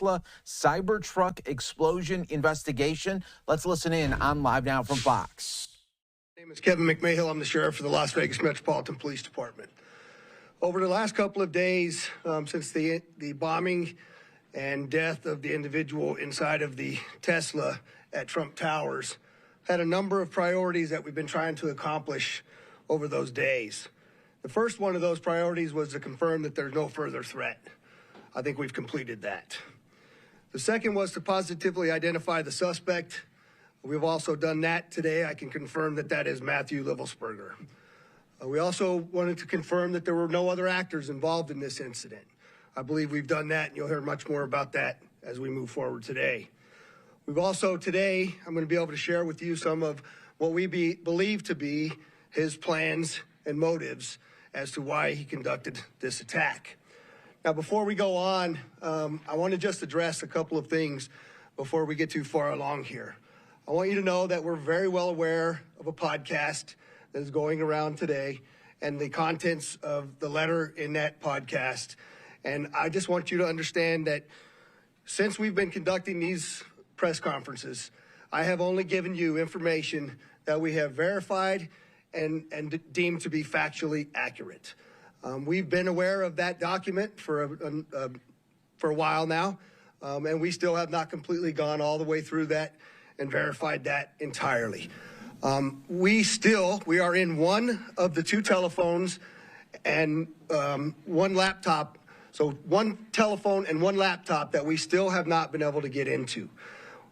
Tesla cybertruck explosion investigation. Let's listen in on Live Now from Fox. My name is Kevin McMahill. I'm the sheriff for the Las Vegas Metropolitan Police Department. Over the last couple of days, since the bombing and death of the individual inside of the Tesla at Trump Towers, had a number of priorities that we've been trying to accomplish over those days. The first one of those priorities was to confirm that there's no further threat. I think we've completed that. The second was to positively identify the suspect. We've also done that today. I can confirm that that is Matthew Livelsberger. We also wanted to confirm that there were no other actors involved in this incident. I believe we've done that, and you'll hear much more about that as we move forward today. We've also today, I'm going to be able to share with you some of what we believe to be his plans and motives as to why he conducted this attack. Now, before we go on, I want to just address a couple of things before we get too far along here. I want you to know that we're very well aware of a podcast that is going around today and the contents of the letter in that podcast. And I just want you to understand that since we've been conducting these press conferences, I have only given you information that we have verified and deemed to be factually accurate. We've been aware of that document for a while now, and we still have not completely gone all the way through that and verified that entirely. We are in one of the two telephones and one laptop, so one telephone and one laptop that we still have not been able to get into.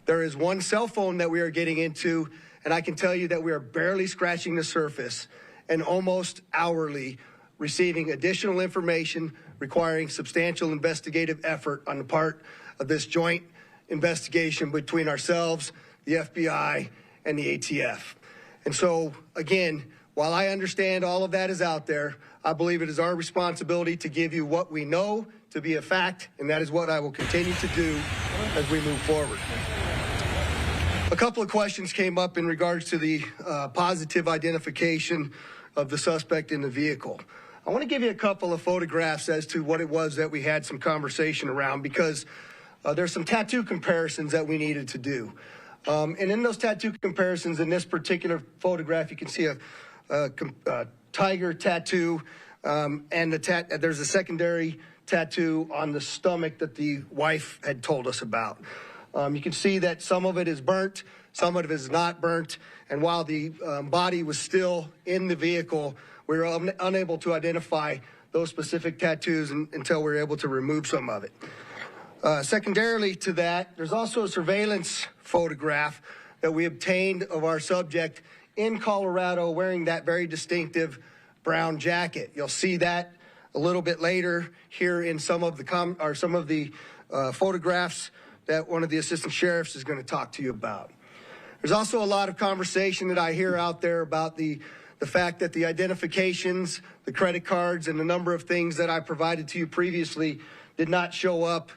There is one cell phone that we are getting into, and I can tell you that we are barely scratching the surface and almost hourly receiving additional information requiring substantial investigative effort on the part of this joint investigation between ourselves, the FBI, and the ATF. And so, again, while I understand all of that is out there, I believe it is our responsibility to give you what we know to be a fact, and that is what I will continue to do as we move forward. A couple of questions came up in regards to the positive identification of the suspect in the vehicle. I want to give you a couple of photographs as to what it was that we had some conversation around, because there's some tattoo comparisons that we needed to do. And in those tattoo comparisons, in this particular photograph, you can see a tiger tattoo, and there's a secondary tattoo on the stomach that the wife had told us about. You can see that some of it is burnt, some of it is not burnt, and while the body was still in the vehicle, we were unable to identify those specific tattoos until we were able to remove some of it. Secondarily to that, there's also a surveillance photograph that we obtained of our subject in Colorado wearing that very distinctive brown jacket. You'll see that a little bit later here in some of the photographs that one of the assistant sheriffs is going to talk to you about. There's also a lot of conversation that I hear out there about the fact that the identifications, the credit cards, and the number of things that I provided to you previously did not show up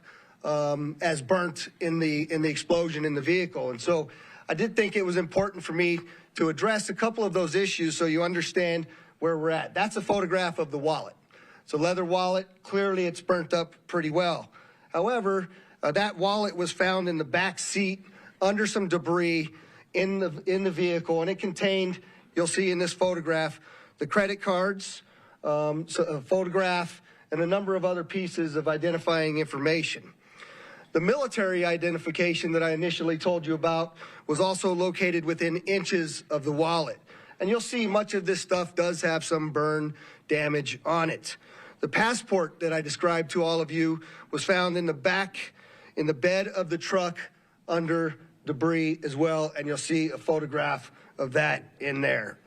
as burnt in the explosion in the vehicle. And so I did think it was important for me to address a couple of those issues so you understand where we're at. That's a photograph of the wallet. It's a leather wallet. Clearly, it's burnt up pretty well. However, that wallet was found in the back seat under some debris in the vehicle, and it contained, you'll see in this photograph, the credit cards, a photograph, and a number of other pieces of identifying information. The military identification that I initially told you about was also located within inches of the wallet. And you'll see much of this stuff does have some burn damage on it. The passport that I described to all of you was found in the back, in the bed of the truck under debris as well, and you'll see a photograph of that in there.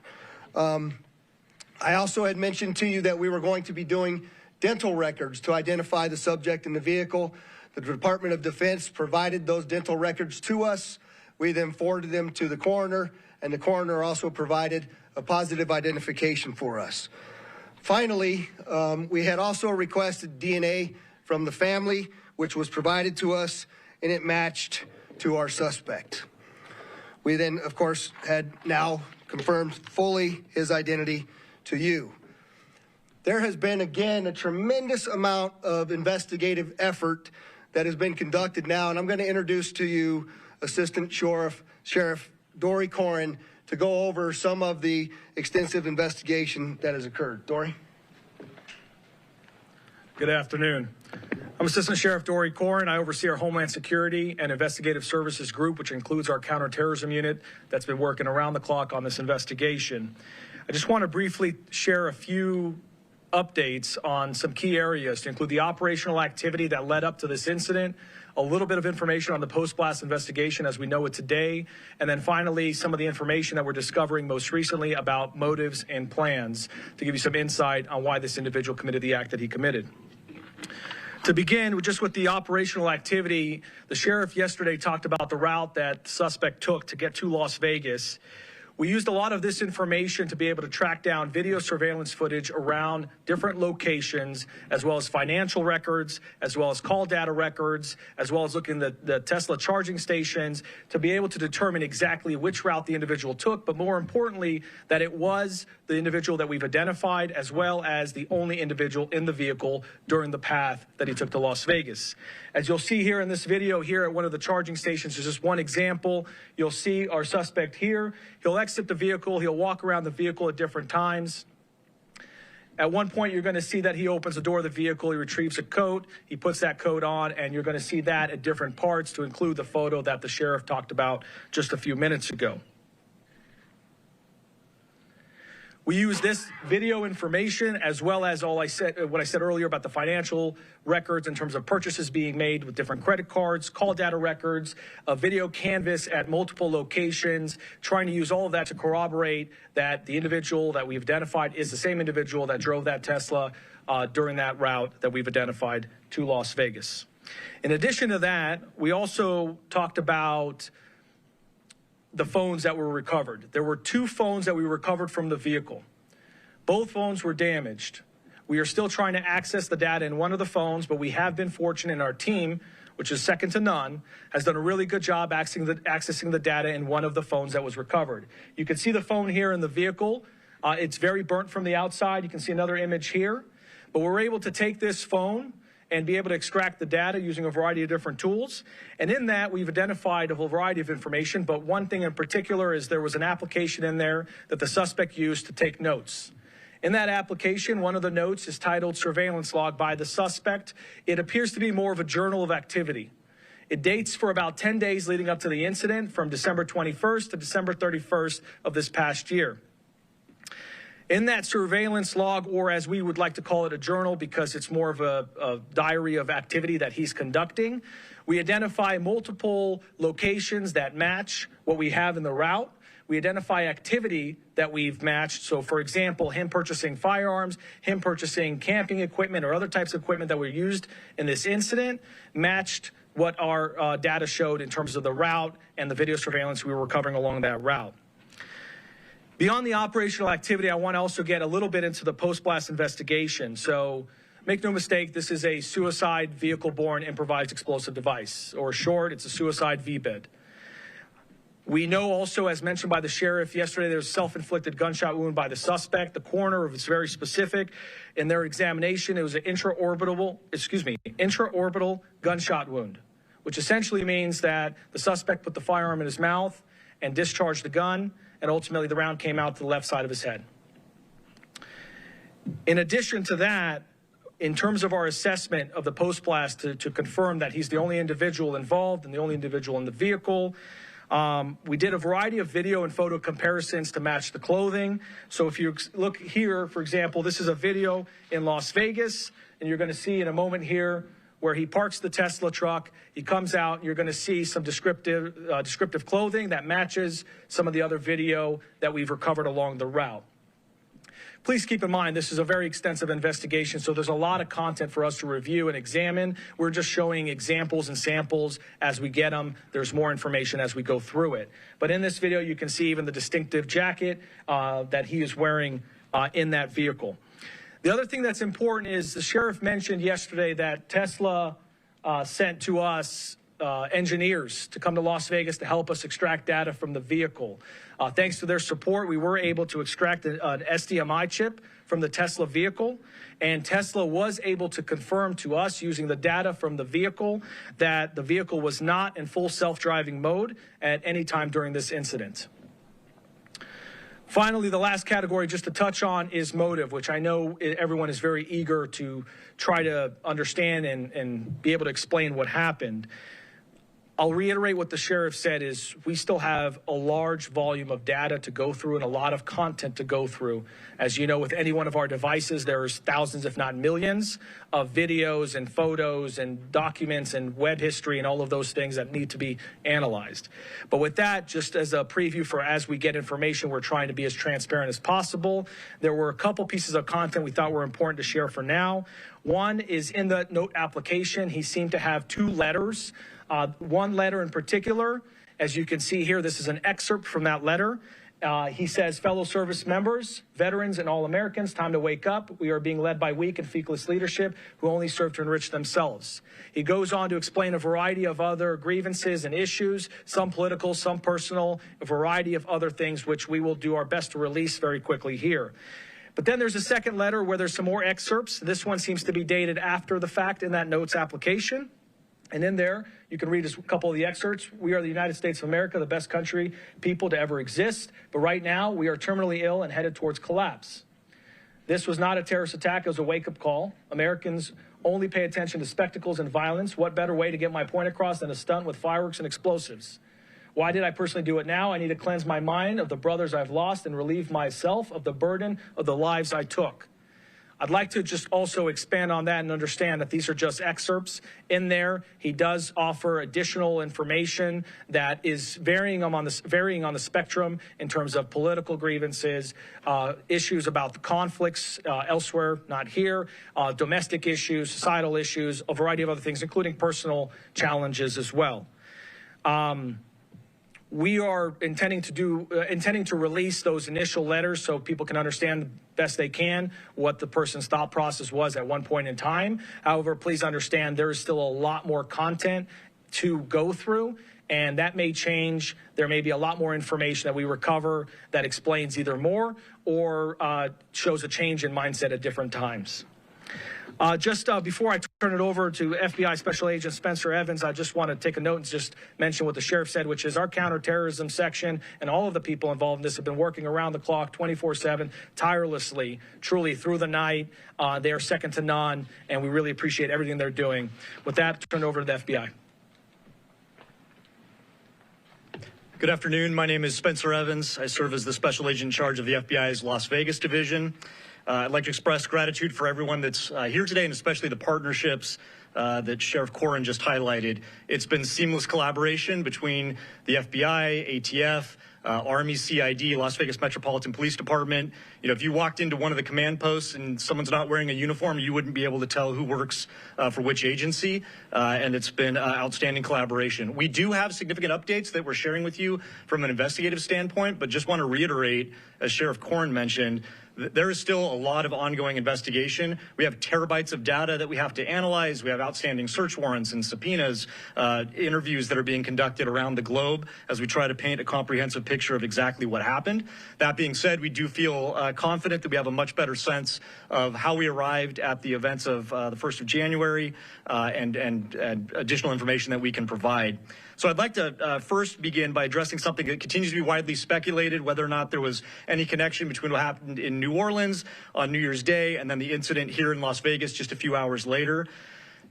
I also had mentioned to you that we were going to be doing dental records to identify the subject in the vehicle. The Department of Defense provided those dental records to us. We then forwarded them to the coroner, and the coroner also provided a positive identification for us. Finally, we had also requested DNA from the family, which was provided to us, and it matched to our suspect. We then, of course, had now confirmed fully his identity to you. There has been, again, a tremendous amount of investigative effort that has been conducted now, and I'm going to introduce to you Assistant Sheriff Dory Corrin to go over some of the extensive investigation that has occurred. Dory? Good afternoon. I'm Assistant Sheriff Dory Corrin. I oversee our Homeland Security and Investigative Services group, which includes our counterterrorism unit that's been working around the clock on this investigation. I just want to briefly share a few updates on some key areas to include the operational activity that led up to this incident, a little bit of information on the post-blast investigation as we know it today, and then finally some of the information that we're discovering most recently about motives and plans to give you some insight on why this individual committed the act that he committed. To begin, just with the operational activity, the sheriff yesterday talked about the route that the suspect took to get to Las Vegas. We used a lot of this information to be able to track down video surveillance footage around different locations, as well as financial records, as well as call data records, as well as looking at the Tesla charging stations to be able to determine exactly which route the individual took, but more importantly, that it was the individual that we've identified, as well as the only individual in the vehicle during the path that he took to Las Vegas. As you'll see here in this video here at one of the charging stations, there's just one example. You'll see our suspect here. He'll exit the vehicle. He'll walk around the vehicle at different times. At one point, you're going to see that he opens the door of the vehicle. He retrieves a coat. He puts that coat on, and you're going to see that at different parts to include the photo that the sheriff talked about just a few minutes ago. We use this video information as well as what I said earlier about the financial records in terms of purchases being made with different credit cards, call data records, a video canvas at multiple locations, trying to use all of that to corroborate that the individual that we've identified is the same individual that drove that Tesla during that route that we've identified to Las Vegas. In addition to that, we also talked about the phones that were recovered. There were 2 phones that we recovered from the vehicle. Both phones were damaged. We are still trying to access the data in one of the phones, but we have been fortunate in our team, which is second to none, has done a really good job accessing the data in one of the phones that was recovered. You can see the phone here in the vehicle. It's very burnt from the outside. You can see another image here. But we're able to take this phone and be able to extract the data using a variety of different tools. And in that, we've identified a whole variety of information, but one thing in particular is there was an application in there that the suspect used to take notes. In that application, one of the notes is titled Surveillance Log by the Suspect. It appears to be more of a journal of activity. It dates for about 10 days leading up to the incident, from December 21st to December 31st of this past year. In that surveillance log, or as we would like to call it, a journal, because it's more of a diary of activity that he's conducting, we identify multiple locations that match what we have in the route. We identify activity that we've matched. So, for example, him purchasing firearms, him purchasing camping equipment or other types of equipment that were used in this incident matched what our data showed in terms of the route and the video surveillance we were recovering along that route. Beyond the operational activity, I want to also get a little bit into the post-blast investigation. So make no mistake, this is a suicide vehicle-borne improvised explosive device, or short, it's a suicide VBID. We know also, as mentioned by the sheriff yesterday, there's a self-inflicted gunshot wound by the suspect. The coroner was very specific in their examination. It was an intraorbital gunshot wound, which essentially means that the suspect put the firearm in his mouth and discharged the gun, and ultimately the round came out to the left side of his head. In addition to that, in terms of our assessment of the post-blast to confirm that he's the only individual involved and the only individual in the vehicle, we did a variety of video and photo comparisons to match the clothing. So if you look here, for example, this is a video in Las Vegas, and you're going to see in a moment here where he parks the Tesla truck. He comes out, and you're going to see some descriptive clothing that matches some of the other video that we've recovered along the route. Please keep in mind, this is a very extensive investigation, so there's a lot of content for us to review and examine. We're just showing examples and samples as we get them. There's more information as we go through it. But in this video, you can see even the distinctive jacket that he is wearing in that vehicle. The other thing that's important is the sheriff mentioned yesterday that Tesla sent to us engineers to come to Las Vegas to help us extract data from the vehicle. Thanks to their support, we were able to extract an SDMI chip from the Tesla vehicle, and Tesla was able to confirm to us using the data from the vehicle that the vehicle was not in full self-driving mode at any time during this incident. Finally, the last category just to touch on is motive, which I know everyone is very eager to try to understand and be able to explain what happened. I'll reiterate what the sheriff said is we still have a large volume of data to go through and a lot of content to go through. As you know, with any one of our devices, there's thousands, if not millions, of videos and photos and documents and web history and all of those things that need to be analyzed. But with that, just as a preview for as we get information, we're trying to be as transparent as possible. There were a couple pieces of content we thought were important to share for now. One is in the note application, he seemed to have 2 letters. One letter in particular, as you can see here, this is an excerpt from that letter. He says, fellow service members, veterans, and all Americans, time to wake up. We are being led by weak and feckless leadership who only serve to enrich themselves. He goes on to explain a variety of other grievances and issues, some political, some personal, a variety of other things, which we will do our best to release very quickly here. But then there's a second letter where there's some more excerpts. This one seems to be dated after the fact in that notes application. And in there, you can read a couple of the excerpts. We are the United States of America, the best country, people to ever exist. But right now, we are terminally ill and headed towards collapse. This was not a terrorist attack. It was a wake-up call. Americans only pay attention to spectacles and violence. What better way to get my point across than a stunt with fireworks and explosives? Why did I personally do it now? I need to cleanse my mind of the brothers I've lost and relieve myself of the burden of the lives I took. I'd like to just also expand on that and understand that these are just excerpts. In there, he does offer additional information that is varying on the spectrum in terms of political grievances, issues about the conflicts elsewhere, not here, domestic issues, societal issues, a variety of other things, including personal challenges as well. We are intending to release those initial letters so people can understand the best they can what the person's thought process was at one point in time. However, please understand there is still a lot more content to go through, and that may change. There may be a lot more information that we recover that explains either more or shows a change in mindset at different times. Just before I turn it over to FBI Special Agent Spencer Evans, I just want to take a note and just mention what the sheriff said, which is our counterterrorism section and all of the people involved in this have been working around the clock 24/7, tirelessly, truly through the night. They are second to none, and we really appreciate everything they're doing. With that, turn it over to the FBI. Good afternoon. My name is Spencer Evans. I serve as the Special Agent in charge of the FBI's Las Vegas division. I'd like to express gratitude for everyone that's here today, and especially the partnerships that Sheriff Corrin just highlighted. It's been seamless collaboration between the FBI, ATF, Army, CID, Las Vegas Metropolitan Police Department. You know, if you walked into one of the command posts and someone's not wearing a uniform, you wouldn't be able to tell who works for which agency, and it's been outstanding collaboration. We do have significant updates that we're sharing with you from an investigative standpoint, but just want to reiterate, as Sheriff Corrin mentioned, there is still a lot of ongoing investigation. We have terabytes of data that we have to analyze. We have outstanding search warrants and subpoenas, interviews that are being conducted around the globe as we try to paint a comprehensive picture of exactly what happened. That being said, we do feel confident that we have a much better sense of how we arrived at the events of the 1st of January and additional information that we can provide. So I'd like to first begin by addressing something that continues to be widely speculated, whether or not there was any connection between what happened in New Orleans on New Year's Day and then the incident here in Las Vegas just a few hours later.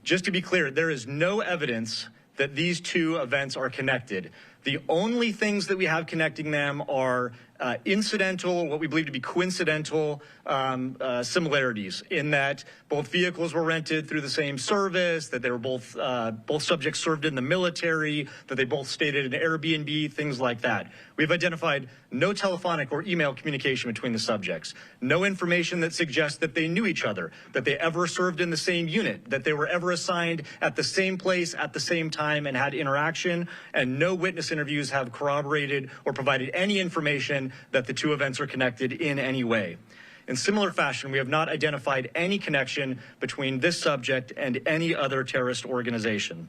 Just to be clear, there is no evidence that these two events are connected. The only things that we have connecting them are incidental, what we believe to be coincidental similarities in that both vehicles were rented through the same service, that they were both subjects served in the military, that they both stayed at an Airbnb, things like that. We've identified no telephonic or email communication between the subjects, no information that suggests that they knew each other, that they ever served in the same unit, that they were ever assigned at the same place at the same time and had interaction, and no witness interviews have corroborated or provided any information that the two events are connected in any way. In similar fashion, we have not identified any connection between this subject and any other terrorist organization.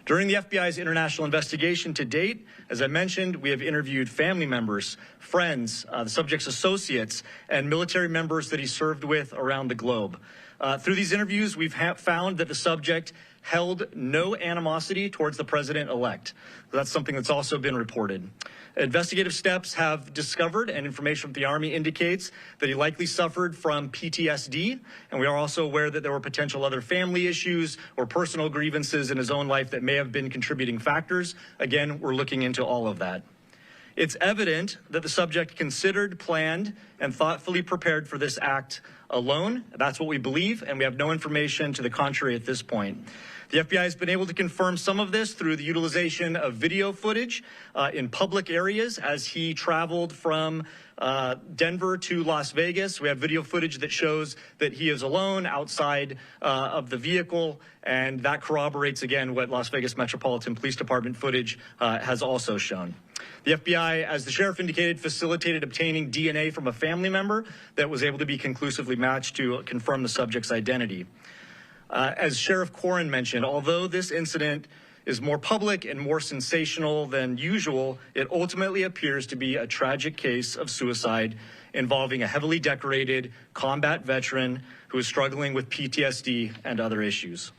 During the FBI's international investigation to date, as I mentioned, we have interviewed family members, friends, the subject's associates, and military members that he served with around the globe. Through these interviews, we've found that the subject held no animosity towards the president-elect. That's something that's also been reported. Investigative steps have discovered, and information from the Army indicates, that he likely suffered from PTSD, and we are also aware that there were potential other family issues or personal grievances in his own life that may have been contributing factors. Again, we're looking into all of that. It's evident that the subject considered, planned, and thoughtfully prepared for this act alone. That's what we believe, and we have no information to the contrary at this point. The FBI has been able to confirm some of this through the utilization of video footage in public areas as he traveled from Denver to Las Vegas. We have video footage that shows that he is alone outside of the vehicle, and that corroborates again what Las Vegas Metropolitan Police Department footage has also shown. The FBI, as the sheriff indicated, facilitated obtaining DNA from a family member that was able to be conclusively matched to confirm the subject's identity. As Sheriff Corrin mentioned, although this incident is more public and more sensational than usual, it ultimately appears to be a tragic case of suicide involving a heavily decorated combat veteran who is struggling with PTSD and other issues.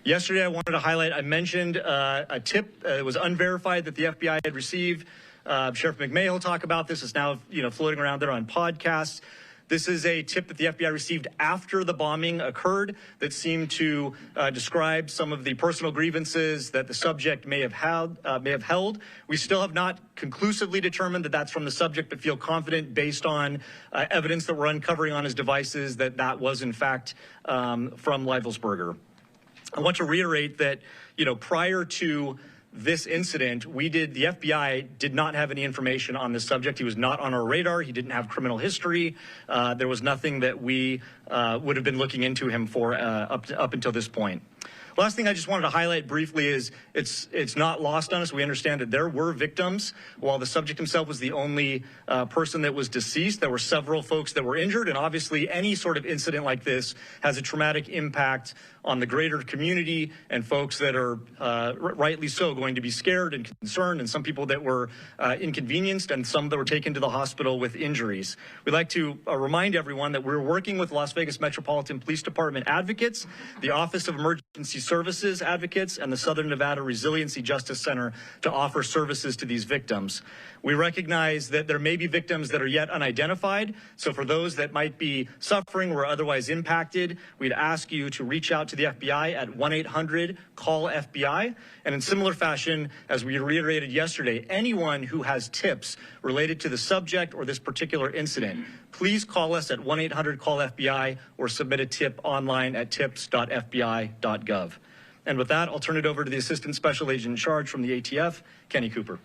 Yesterday, I wanted to highlight, I mentioned a tip that was unverified that the FBI had received. Sheriff McMahon will talk about this. It's now floating around there on podcasts. This is a tip that the FBI received after the bombing occurred that seemed to describe some of the personal grievances that the subject may have held. We still have not conclusively determined that that's from the subject, but feel confident based on evidence that we're uncovering on his devices that that was in fact from Livelsberger. I want to reiterate that, prior to this incident, the FBI did not have any information on this subject. He was not on our radar. He didn't have criminal history. There was nothing that we would have been looking into him for up until this point. Last thing I just wanted to highlight briefly is it's not lost on us. We understand that there were victims. While the subject himself was the only person that was deceased, there were several folks that were injured. And obviously, any sort of incident like this has a traumatic impact on the greater community and folks that are rightly so going to be scared and concerned, and some people that were inconvenienced and some that were taken to the hospital with injuries. We'd like to remind everyone that we're working with Las Vegas Metropolitan Police Department advocates, the Office of Emergency Services advocates, and the Southern Nevada Resiliency Justice Center to offer services to these victims. We recognize that there may be victims that are yet unidentified. So for those that might be suffering or otherwise impacted, we'd ask you to reach out to the FBI at 1-800-CALL-FBI. And in similar fashion, as we reiterated yesterday, anyone who has tips related to the subject or this particular incident, please call us at 1-800-CALL-FBI or submit a tip online at tips.fbi.gov. And with that, I'll turn it over to the Assistant Special Agent in Charge from the ATF, Kenny Cooper.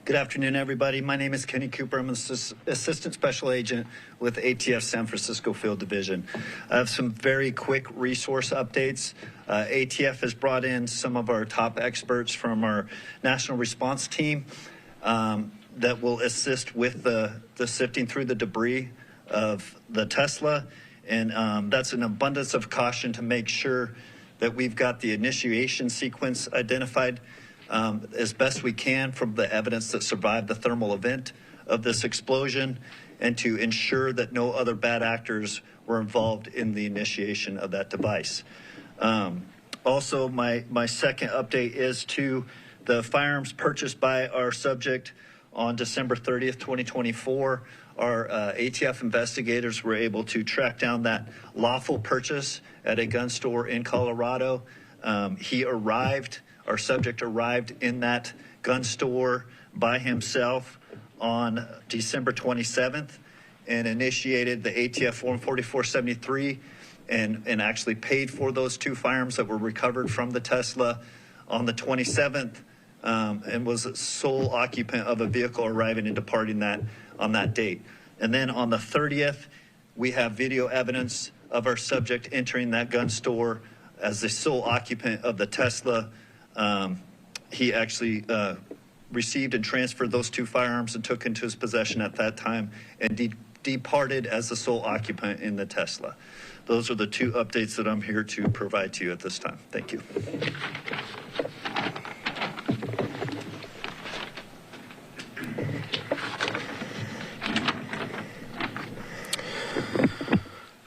Good afternoon, everybody. My name is Kenny Cooper. I'm an Assistant Special Agent with ATF San Francisco Field Division. I have some very quick resource updates. ATF has brought in some of our top experts from our national response team that will assist with the sifting through the debris of the Tesla. And that's an abundance of caution to make sure that we've got the initiation sequence identified as best we can from the evidence that survived the thermal event of this explosion, and to ensure that no other bad actors were involved in the initiation of that device. Also, my second update is to the firearms purchased by our subject on December 30th, 2024. Our ATF investigators were able to track down that lawful purchase at a gun store in Colorado. Our subject arrived in that gun store by himself on December 27th and initiated the ATF Form 4473 and actually paid for those two firearms that were recovered from the Tesla on the 27th and was a sole occupant of a vehicle arriving and departing that on that date. And then on the 30th, we have video evidence of our subject entering that gun store as the sole occupant of the Tesla, he actually received and transferred those 2 firearms and took into his possession at that time and departed as the sole occupant in the Tesla. Those are the 2 updates that I'm here to provide to you at this time. Thank you.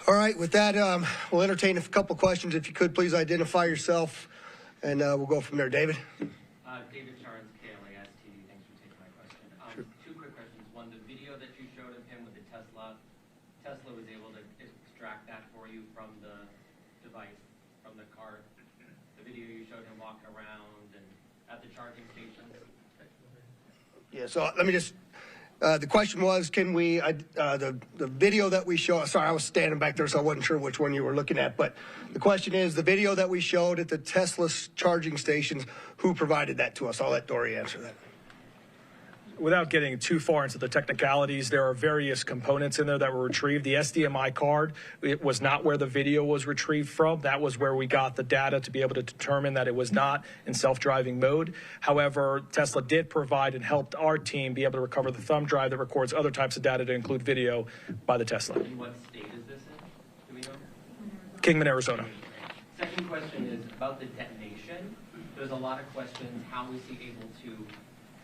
All right, with that, we'll entertain a couple questions. If you could, please identify yourself, and we'll go from there. David? David Charles, KLAS TV. Thanks for taking my question. Sure. 2 quick questions. One, the video that you showed of him with the Tesla was able to extract that for you from the device, from the cart. The video you showed him walking around and at the charging stations. Yeah, so let me just, the question was, can we, the video that we show, sorry, I was standing back there, so I wasn't sure which one you were looking at, but the question is, the video that we showed at the Tesla charging stations, who provided that to us? I'll let Dory answer that. Without getting too far into the technicalities, there are various components in there that were retrieved. The SDMI card, it was not where the video was retrieved from. That was where we got the data to be able to determine that it was not in self-driving mode. However, Tesla did provide and helped our team be able to recover the thumb drive that records other types of data to include video by the Tesla. And what state is this in? Do we know? Kingman, Arizona. Second question is about the detonation. There's a lot of questions. How was he able to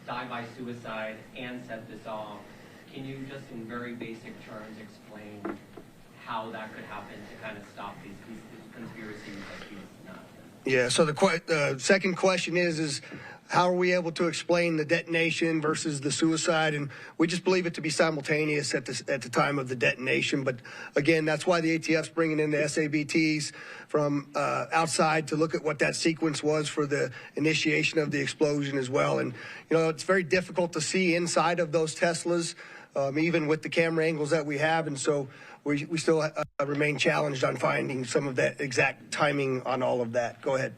die by suicide and set this off? Can you just in very basic terms explain how that could happen to kind of stop these conspiracies that he's not? Yeah, so the second question is how are we able to explain the detonation versus the suicide? And we just believe it to be simultaneous at the time of the detonation. But again, that's why the ATF's bringing in the SABTs from outside to look at what that sequence was for the initiation of the explosion as well. And, you know, it's very difficult to see inside of those Teslas, even with the camera angles that we have. And so we still remain challenged on finding some of that exact timing on all of that. Go ahead.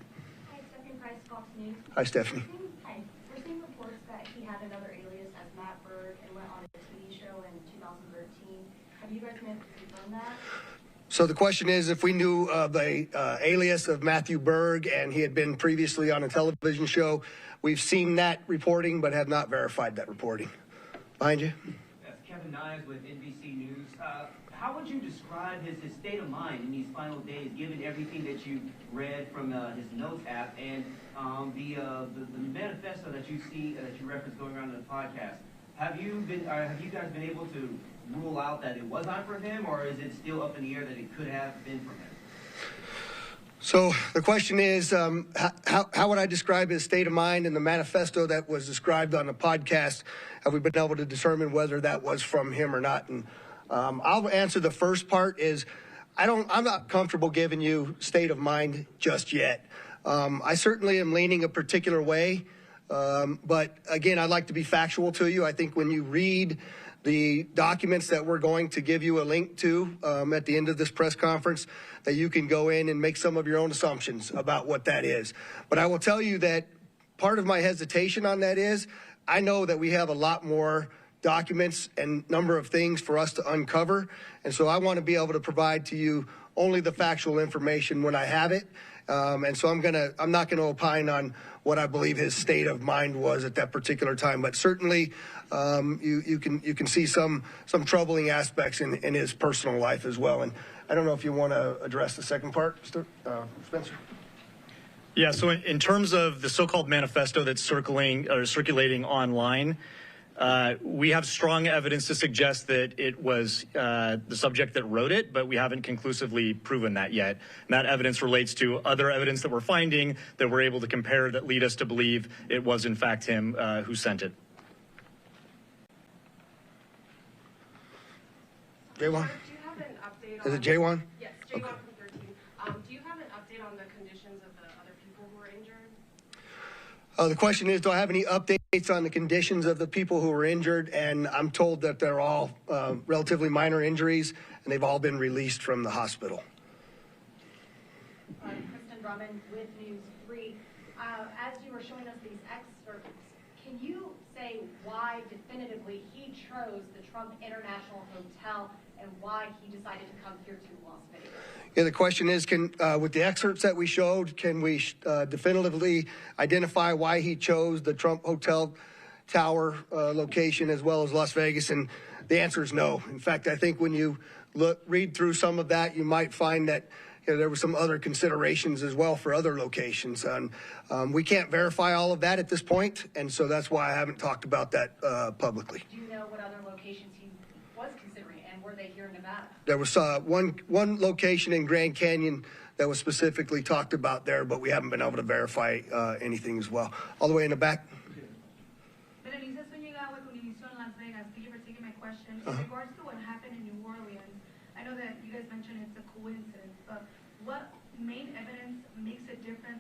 Hi, Stephanie Price, Fox News. Hi, Stephanie. Hi. We're seeing reports that he had another alias as Matt Berg and went on a TV show in 2013. Have you guys been able to confirm that? So the question is if we knew of a alias of Matthew Berg and he had been previously on a television show. We've seen that reporting but have not verified that reporting. Behind you. That's Kevin Nyes with NBC News. How would you describe his state of mind in these final days, given everything that you read from his notes app and the manifesto that you see that you referenced going around in the podcast? Have you guys been able to rule out that it was not from him, or is it still up in the air that it could have been from him? So the question is, how would I describe his state of mind in the manifesto that was described on the podcast? Have we been able to determine whether that was from him or not? And I'll answer the first part is I'm not comfortable giving you state of mind just yet. I certainly am leaning a particular way. But again, I'd like to be factual to you. I think when you read the documents that we're going to give you a link to at the end of this press conference, that you can go in and make some of your own assumptions about what that is. But I will tell you that part of my hesitation on that is I know that we have a lot more documents and number of things for us to uncover. And so I want to be able to provide to you only the factual information when I have it. And so I'm not gonna opine on what I believe his state of mind was at that particular time. But certainly, you can see some troubling aspects in his personal life as well. And I don't know if you want to address the second part, Spencer. Yeah. So in terms of the so-called manifesto that's circulating online. We have strong evidence to suggest that it was the subject that wrote it, but we haven't conclusively proven that yet. And that evidence relates to other evidence that we're finding that we're able to compare that lead us to believe it was in fact him who sent it. Jaywan? Do you have an update on... Is it Jaywan? Yes, Jaywan Okay. from 13. Do you have an update on the conditions of the other people who were injured? The question is, do I have any updates on the conditions of the people who were injured? And I'm told that they're all relatively minor injuries, and they've all been released from the hospital. Kristen Drummond with News 3. As you were showing us these excerpts, can you say why definitively he chose the Trump International Hotel and why he decided to come here to Las Vegas. Yeah, the question is, with the excerpts that we showed, can we definitively identify why he chose the Trump Hotel Tower location as well as Las Vegas? And the answer is no. In fact, I think when you read through some of that, you might find that there were some other considerations as well for other locations. And we can't verify all of that at this point, and so that's why I haven't talked about that publicly. Do you know what other locations he was considering, and were they here in Nevada? There was one location in Grand Canyon that was specifically talked about there, but we haven't been able to verify anything as well. All the way in the back. Thank you for taking my question. In regards to what happened in New Orleans, I know that you guys mentioned it's a coincidence, but what main evidence makes it different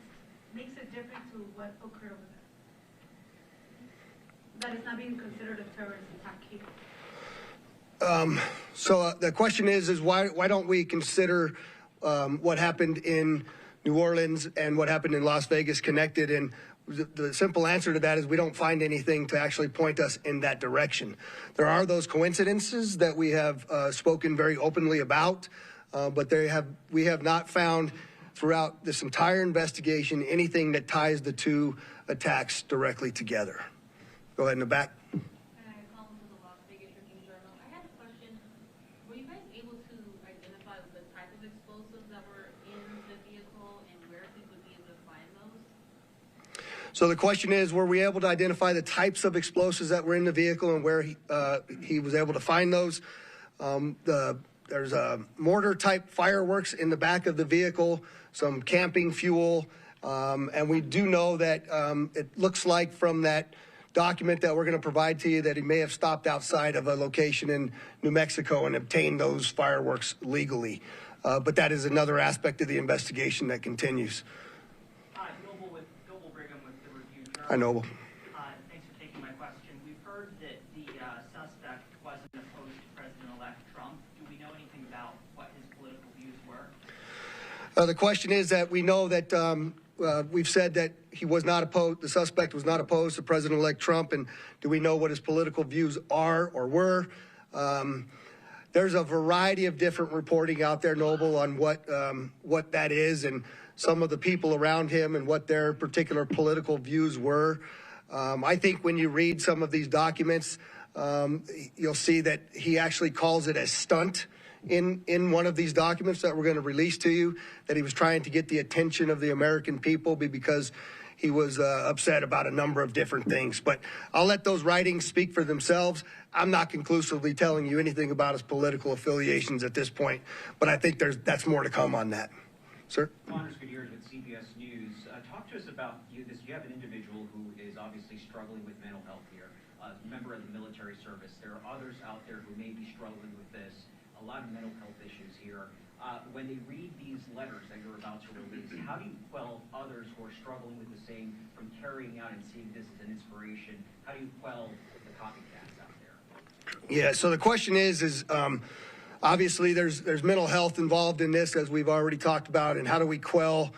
to what occurred with it? That it's not being considered a terrorist attack here. So the question is why don't we consider what happened in New Orleans and what happened in Las Vegas connected? And the simple answer to that is we don't find anything to actually point us in that direction. There are those coincidences that we have spoken very openly about, but we have not found throughout this entire investigation anything that ties the two attacks directly together. Go ahead in the back. So the question is, were we able to identify the types of explosives that were in the vehicle and where he was able to find those? There's mortar-type fireworks in the back of the vehicle, some camping fuel, and we do know that it looks like from that document that we're going to provide to you that he may have stopped outside of a location in New Mexico and obtained those fireworks legally. But that is another aspect of the investigation that continues. Hi, Noble. Thanks for taking my question. We've heard that the suspect wasn't opposed to President-elect Trump. Do we know anything about what his political views were? The question is that we know that we've said that he was not opposed, the suspect was not opposed to President-elect Trump, and do we know what his political views are or were? There's a variety of different reporting out there, Noble, on what that is, and some of the people around him and what their particular political views were. I think when you read some of these documents, you'll see that he actually calls it a stunt in one of these documents that we're going to release to you, that he was trying to get the attention of the American people because he was upset about a number of different things. But I'll let those writings speak for themselves. I'm not conclusively telling you anything about his political affiliations at this point, but I think that's more to come on that. Sir? Anders Gutierrez with CBS News. Talk to us about you have an individual who is obviously struggling with mental health here, a member of the military service. There are others out there who may be struggling with this, a lot of mental health issues here. When they read these letters that you're about to release, how do you quell others who are struggling with the same from carrying out and seeing this as an inspiration? How do you quell the copycats out there? Yeah, so the question is obviously, there's mental health involved in this, as we've already talked about, and how do we quell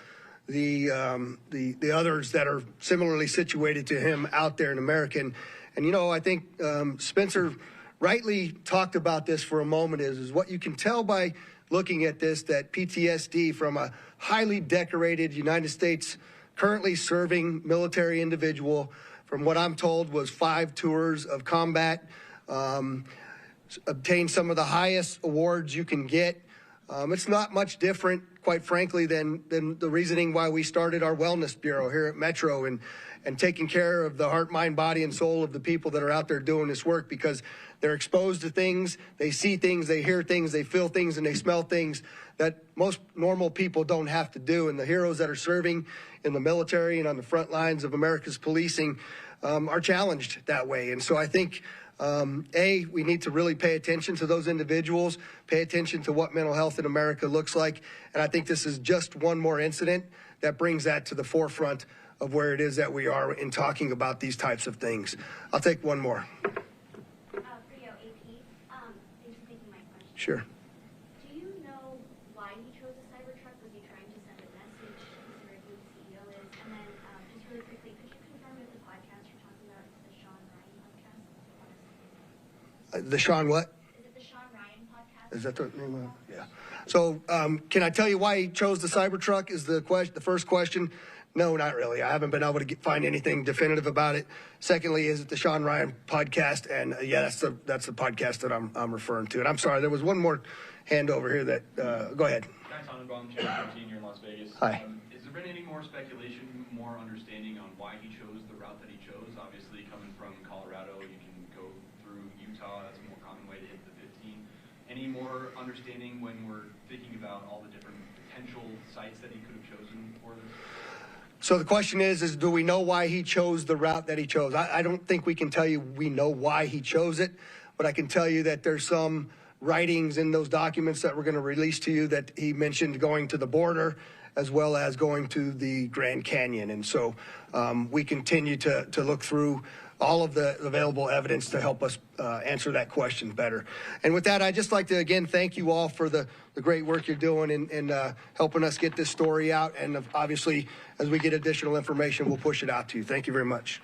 the others that are similarly situated to him out there in America? And I think Spencer rightly talked about this for a moment. Is what you can tell by looking at this, that PTSD from a highly decorated United States currently serving military individual, from what I'm told, was 5 tours of combat. Obtained some of the highest awards you can get. It's not much different, quite frankly, than the reasoning why we started our wellness bureau here at Metro and taking care of the heart, mind, body, and soul of the people that are out there doing this work, because they're exposed to things, they see things, they hear things, they feel things, and they smell things that most normal people don't have to do. And the heroes that are serving in the military and on the front lines of America's policing are challenged that way. And so I think we need to really pay attention to those individuals, pay attention to what mental health in America looks like. And I think this is just one more incident that brings that to the forefront of where it is that we are in talking about these types of things. I'll take one more. Thanks for taking my question. Sure. Do you know why he chose a cybertruck? Was he trying to send a message considering who the CEO is? And then just really quickly, could you confirm if the podcast you're talking about is the Sean Ryan podcast? The Sean what? Is it the Sean Ryan podcast? Is Is that the name of it? Yeah. So can I tell you why he chose the Cybertruck is the first question. No, not really. I haven't been able to find anything definitive about it. Secondly, is it the Sean Ryan podcast? And yeah, that's the podcast that I'm referring to. And I'm sorry, there was one more hand over here that, go ahead. Guys, Channel 13 here in Las Vegas. Hi. Has there been any more speculation, more understanding on why he chose the route that he chose? Obviously, coming from Colorado, you can go through Utah. That's a more common way to hit the 15. Any more understanding when we're thinking about all the different potential sites that he could have chosen for this? So the question is do we know why he chose the route that he chose? I don't think we can tell you we know why he chose it, but I can tell you that there's some writings in those documents that we're going to release to you that he mentioned going to the border as well as going to the Grand Canyon. And so we continue to look through all of the available evidence to help us answer that question better. And with that, I'd just like to, again, thank you all for the great work you're doing in helping us get this story out. And obviously, as we get additional information, we'll push it out to you. Thank you very much.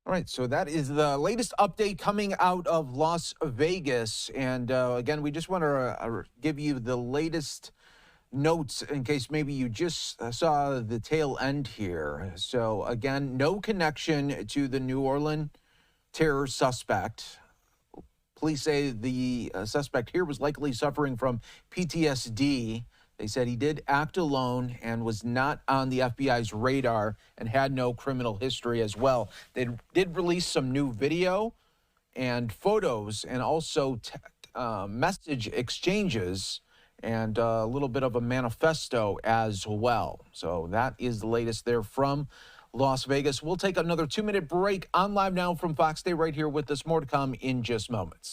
All right, so that is the latest update coming out of Las Vegas. And again, we just want to give you the latest notes in case maybe you just saw the tail end here. So again, no connection to the New Orleans terror suspect. Police say the suspect here was likely suffering from PTSD. They said he did act alone and was not on the FBI's radar and had no criminal history as well. They did release some new video and photos and also message exchanges and a little bit of a manifesto as well. So that is the latest there from Las Vegas. We'll take another 2-minute break on Live Now from Fox. Stay right here with us. More to come in just moments.